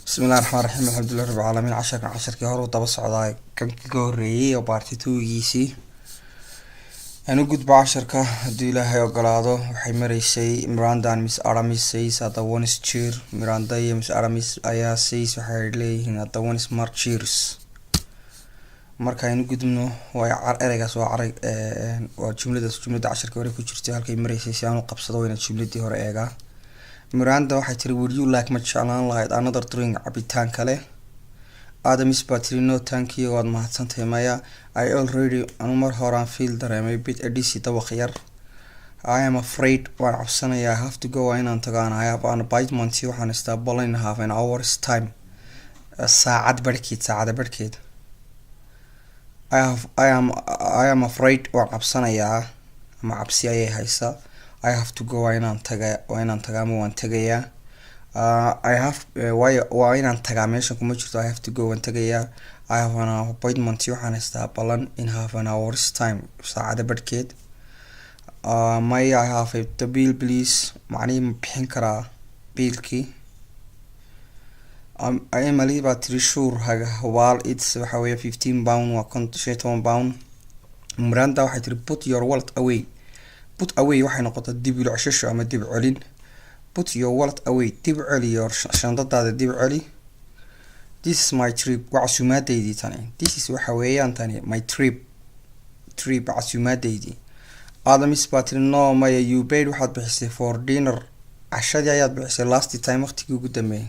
بسم الله الرحمن الرحيم الحمد لله رب العالمين عشركii hore uu daba socdaa kan kaga horeeyay oo part 2giisii anu gudbo casharka hadii Ilaahay ogolaado waxay mareysay Miranda and Miss Aramis says at the one is cheer Miranda iyo Miss Aramis ayaa says waxay leeyihiin at the one is mark cheers marka aynu gudubno way ereygaas waa jumlada casharka hore ku jirtay halkay mareysay si aanu qabsado wayna jumladii hore eega Miranda waxay tiri would you like much like another drink cabitaan kale aan.isbar tiri no thank you waad mahadsantahay maya I already anu mar horaan feel dareemay bit adisi dawaq yar I am afraid waan cabsanayaa I have to go inaan tagaan I have an appointment waxaan istaabal in half an hour's time saacad barkeed I am afraid waan cabsanayaa ama cabsi ayay haysaa I have to go inaan tagaa ma waan tagayaa I have waa inaan tagaa meesha kuma jirto I have to go waan tagayaa I have an appointment waxaan istaabalan in half an hour's time saacada barkeed may I have the bill please macni ma bixin karaa biilkii I am ali baa tiri sure while it's waxa weeye 15 pound waa 15 pound Miranda waxay tiri put your wallet away put away waxay noqotay dib u ceshasho ama dib celin put your wallet away dib celi your shandadaada dib celi this is my trip wacsuumadeydii tani this is waxa weeyaan tani my trip wacsuumadeydii aan.isbar tiri no maya you paid waxaad bixisay for dinner cashadii ayaad bixisay last time waqtigii ugu dambeeyay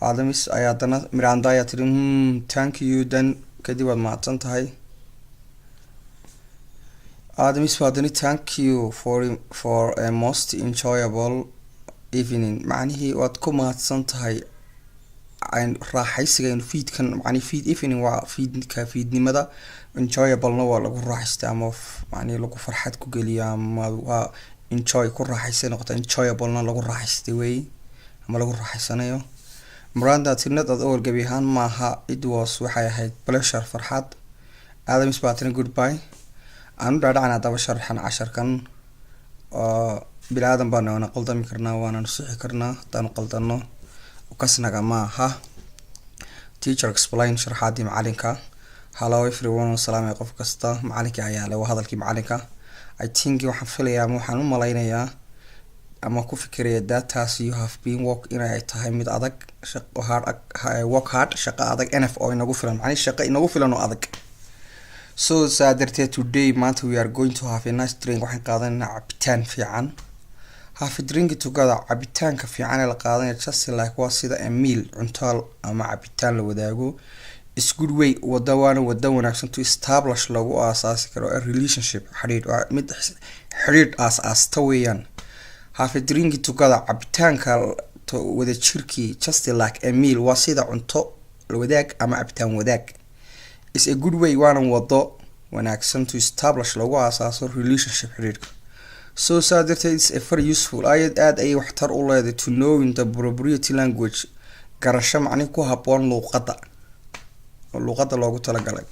aan.isbar ayaa dana Miranda ayaa tiri thank you then kadib waad mahadsan tahay aan.isbar thank you for a most enjoyable evening macnihi waad ku mahadsan tahay raaxaysiga in feedkan macni feed evening waa feednimada enjoyable na waa lagu raaxaystaa ama macni lagu farxad ku geliyaa ama waa enjoy ku raaxaysan noqota enjoyable na lagu raaxaystay way ama lagu raaxaysanayo Miranda tirnada oo gabi ahaan maaha it was waxay ahayd pleasure farxad aan.isbar goodbye aan dhaadhacna daba sharxan casharkan bilaadan baan qaldami karnaa waana sixi karnaa taan qaldano kasnaga maaha teacher explain sharxaadii macalinka hello everyone salaam qof kasta macalinka ayaa leh hadalkii macalinka I think waxaan filayaa waxaan u maleynayaa ama ku fikiraya dataas you have been work inay tahay mid adag shaqo work hard shaqo adag NF oo inagu filan macni shaqo inagu filan oo adag so sadartee today maanta we are going to have a nice drink waxaan qaadanaa cabitaan fiican have a drink together cabitaanka fiican ee la qaadanaya just like waa sida a meal cunto ama cabitaan la wadaago is good way wada wanaagsan to establish lagu aasaasi karo a relationship xiriir aas-aasta weeyaan have a drink together cabitaanka wada jirkii just like a meal waa sida cunto la wadaag ama cabitaan wadaag is a good way waana wado wanaagsan to establish lagu aasaaso relationship xiriirka so sadarteed is a very useful aad ay waxtar u leedahay to know in the appropriate language garasho macni ku haboon luqada loogu talagalay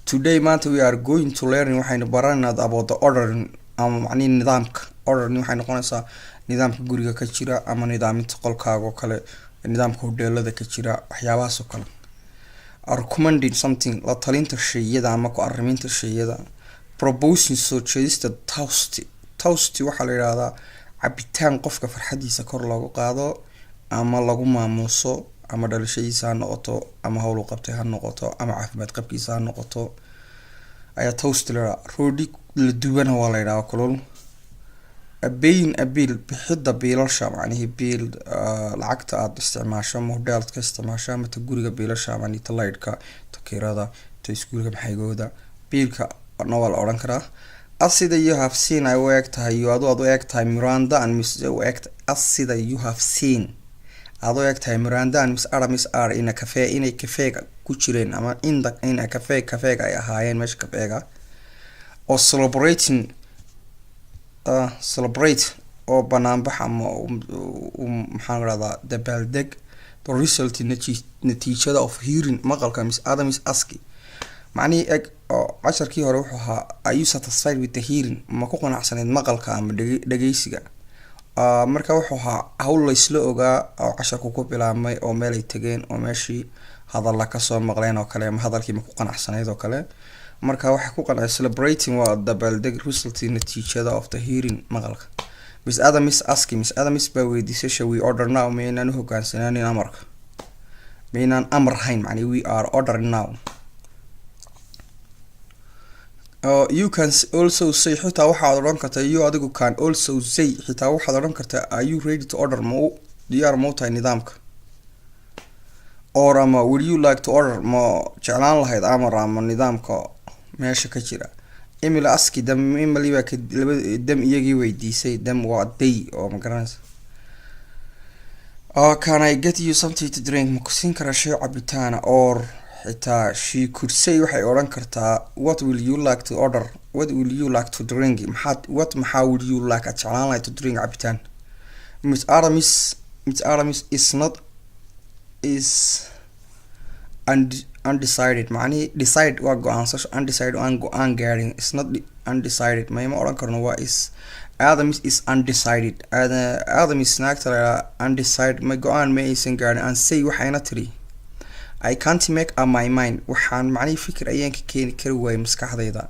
today maanta we are going to learn waxaynu baranaa about the ordering ama macni nidaamka ordering waxay noqonaysaa nidaamka guriga ka jira ama nidaaminta qolkaaga kale nidaamka hoteelada ka jira waxyaabahaas oo kale recommending something la talinta shayada ama ku arriminta shayada proposing soo jeedista toast waxa la yiraahdaa cabitaan qofka farxadiisa kor loogu qaado ama lagu maamuuso ama dhalashadiisa ha noqoto ama hawl uu qabtay ha noqoto ama caafimaad qabkiisa ha noqoto ayaa toast la roodi la duwan waa la yiraahdaa kulul bill bixida biilasha macnaheedu bill lacagta aad isticmaasho modelka ka isticmaasho ama ta guriga biilasha ama ta lightka ta kirada ta iskuulka maxaygooda biilka nool oran karaa asida you have seen ay work tahay adu eeg tahay Miranda and Miss work asida you have seen adu eeg tahay Miranda and Miss Aramis are in a cafe inay kafeega ku jireen ama in a cafe ay ahaayeen meesha kafeega oo celebrate oo banaanbax ama maxaan radaa dabaaldeg the result natiijada of hearing maqalka Miss Aramis aski macni eg casharkii hore wuxuu ahaa are you satisfied with the hearing ma ku qanacsaneed maqalka ama dhageysiga marka wuxuu ahaa hawl laysla ogaa oo casharku ku bilaabmay oo meel ay tageen oo meeshii hadalla kasoo maqleen oo kale ama hadalkiima ku qanacsanayd oo kale. marka waxay ku qancay celebrating waa dabaaldeg resultii natiijada of the hearing maqalka. Miss Adam is asking, Miss Adam is baa weydiisay shall we order now, maynaan hogaansanaanin amarka, maynaan amar hayn, macni we are ordering now. You can also say, xitaa waxaad odhan kartaa, you adigu can also say, xitaa waxaad odhan kartaa, are you ready to order, ma diyaar ma u tahay nidaamka, or ama would you like to order, ma jeclaan lahayd amar ama nidaamka meesha ka jira. Emily aski dam Emily baa dam iyagii weydiisay, dam waa day oo ma garanaysa. Can I get you something to drink, ma ku siin karaa shay cabitaana, or xitaa she could say waxay odhan kartaa what will you like to order, what will you like to drink, maxaa would you like aad jeclaan lahayd to drink cabitaan. Miss Aramis is not is undecided, macni decide waa go-aansasho, undecided aan go-aan gaarin, is not undecided mayma odhan karno waa is. Adams is undecided, Adams naagta la undecided ma go-aan ma aysan gaarin. And say waxayna tiri I can't make up my mind, waxaan macnihii fikir ayaan ka keeni kari waayay maskaxdayda.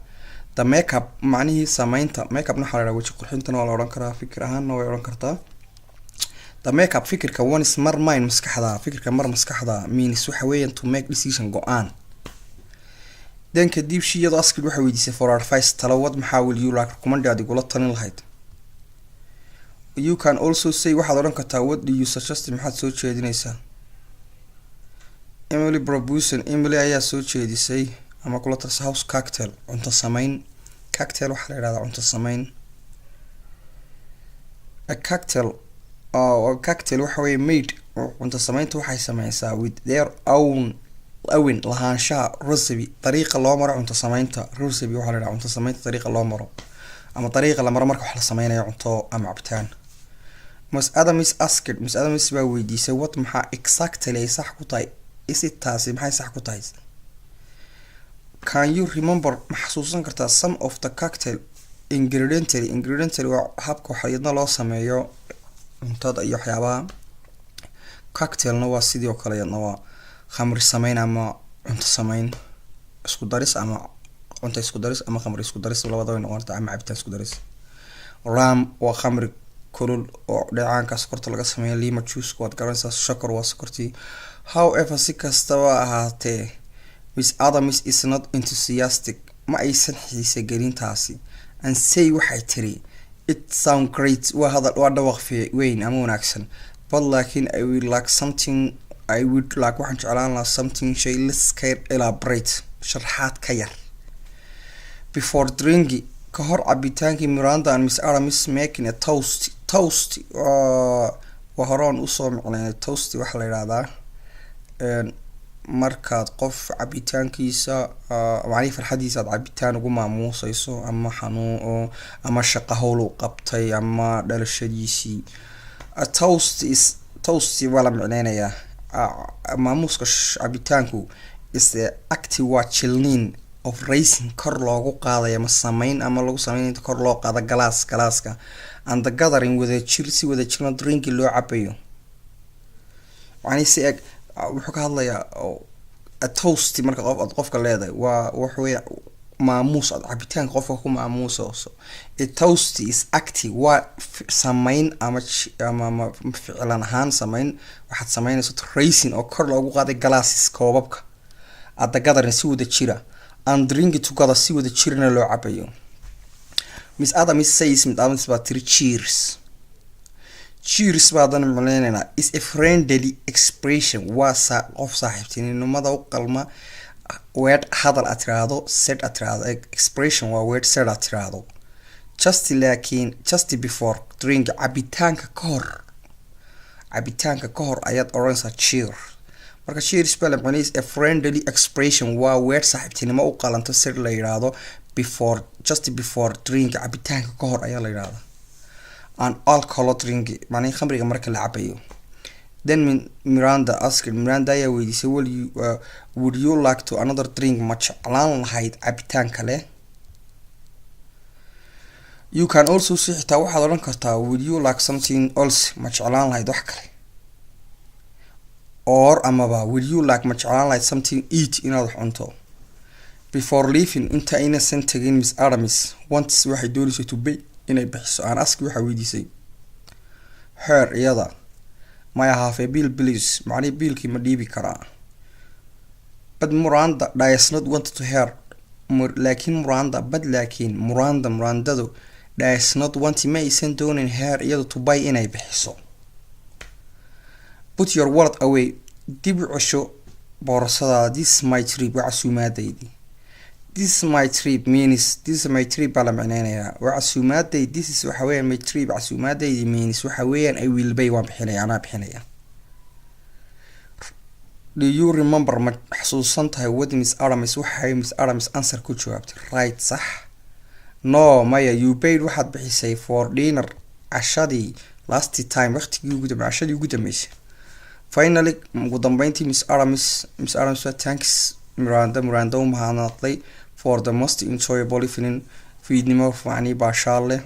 The makeup macnihii samaynta, makeup na xalaala waji qurxintana waa la odhan karaa, fikir ahaanna way odhan kartaa. The makeup fikirka one is mar mind maskaxda, fikirka mar maskaxda means waxa weeyaan to make decision go-aan. Then kadib shiyadu askid waxa weydiisay for advice, talawad maxaa will you like, recommend aad igula talin lahayd. You can also say waxaad odhan kartaa what do you suggest, maxaad soo jeedinaysaa. Emily proposing, Emily ayaa soo jeedisay ama kula talisa house cocktail, cunto samayn. Cocktail waxa la yiraahdaa cunto samayn. A cocktail cocktail waxa weeye made, cunto samaynta waxay samaysaa with their own lahaanshaha recipe, dariiqa loo maro cunto samaynta. Recipe waxa la yiraahdaa cunto samaynta dariiqa loo maro ama dariiqa la maro marka wax la sameynayo cunto ama cabitaan. Miss Adam is asked, Miss Adam is baa weydiisay what maxaa exactly ay sax ku tahay, is it taasi maxay sax ku tahay. Can you remember, ma xasuusan kartaa some of the cocktail ingredients waa habka waxyadna loo sameeyo cuntada iyo waxyaabaha. Cocktailna waa sidoo kale yadna waa khamri samayn ama cunto samayn isku daris, ama cunto isku daris ama khamri isku daris, labadaba way noqon kartaa, ama cabitaan isku daris. Rum waa khamri kulul oo dheecaanka sokorta laga sameeyo. Lima juice waad garanaysaa, shakar waa sokortii. However, si kastaba ahaatee, Miss Adams is not enthusiastic, ma aysan xiise gelin taasi. And say waxay tiri it sound great, waa hadal waa dhawaq weyn ama wanaagsan, but laakiin I would like waxaan jeclaan lahaa something shay less elaborate, sharxaad ka yar. Before drinking, ka hor cabitaankii, Miranda and Miss Aramis making a toast waa horaan usoo micnay. Toast waxa la yiraahdaa markaad qof cabitaankiisa macni farxadiisa aad cabitaan ugu maamuusayso, ama xanuun ama shaqo hawl u qabtay ama dhalashadiisii. Toast waa la micnaynayaa maamuuska cabitaanku is the act waa chilling of raising, kor loogu qaadayo ama samayn ama lagu sameyn inta kor loo qaado galaaska, and the gathering wada jirna drinki loo cabayo. macni si eg wuxuu ka hadlayaa a toast marka qofka leedahay waa wax weey maamuus aad cabitaanka qofka ku maamuusayso. A toast is active, waa samayn ama ficlan ahaan samayn, waxaad samaynayso raising oo kor loogu qaaday glasses koobabka, at the gathering si wada jira, and drink together si wada jirna loo cabayo. Miss Adams says, Miss Adams baa tiri cheers baadan macnaynayna is a friendly expression, waa qof saaxiibtinimada u qalma. Word hadal aad tiraahdo, said aad tiraahdo, expression waa word said aad tiraahdo. Just before drink, cabitaanka ka hor ayaad oranaysaa cheer. Marka cheers baa la macnays a friendly expression, waa word saaxiibtinimo u qalanto, said la yiraahdo. Just before drink, cabitaanka ka hor ayaa la yiraahdaa. An alcohol drink, macnaheedu khamriga marka la cabayo. Then Miranda asked, Miranda ayaa weydiisay would you like to another drink, ma jeclaan lahayd cabitaan kale. You can also say xitaa waxaad odhan kartaa would you like something else, ma jeclaan lahayd wax kale, or amaba would you like ma jeclaan lahayd something eat, inaad wax cunto. Before leaving, inta aynasan tagin, Miss Adams wants waxay doonaysa to pay, inay bixiso. Aan ask waxa weydiisay her iyada, may I have a bill please, macni biilkii ma dhiibi karaa. But Miranda does not want to her, laakiin Mirandadu does not want, ma aysan doonin her iyada to buy, inay bixiso. Put your wallet away, dib u cesho boorsadaada. This is my trip, waa casuumaadaydi. This is my trip means, this is my trip baa la micneynayaa, waa casuumaadaydi. This is waxa weeyaan my trip, casuumaadaydi means waxa weeyaan I will pay, waan bixinaya, anaa bixinaya. Do you remember, ma xasuusan tahay what Miss Adams waxay Miss Adams answer ku jawaabtay? Right, sax. No, maya, you paid, waxaad bixisay for dinner, cashadii, last time, waqtigii ugu dambeysay, cashadii ugu dambeysay. Finally, ugu dambeyntii Miss Adams thanks Miranda u mahadnaqday for the most enjoyable evening, fiidnimo fiicani baashaal leh.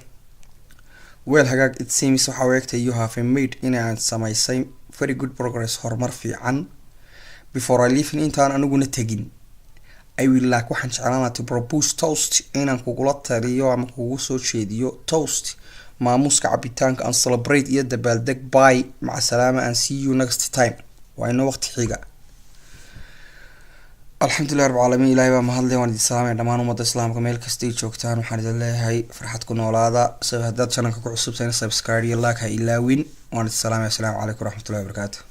Well, hagaag, it seems waxa weegtay you have made, inaad samaysay very good progress, horumar fiican. Before I leave, intaan aniguna tagin, I will like, waxaan jeclaan lahaa to propose toast, inaan kugula taliyo ama kugu soo jeediyo toast, maamuuska cabitaanka, and celebrate iyo dabaaldeg. Bye, maca salaama, and see you next time. waa inoo waqti xiga. alxamdulilah rabbil caalamiin, ilaahay baa mahadlay. waan idin salaamay dhammaan ummadda islaamka meel kastay joogtaan. waxaan idin leeyahay farxad ku noolaada. haddaad channelka ku cusubtayna subscribe iyo like ha ilaawin. waan idin salaamay. assalaamu calaykum waraxmatullahi wabarakaatu.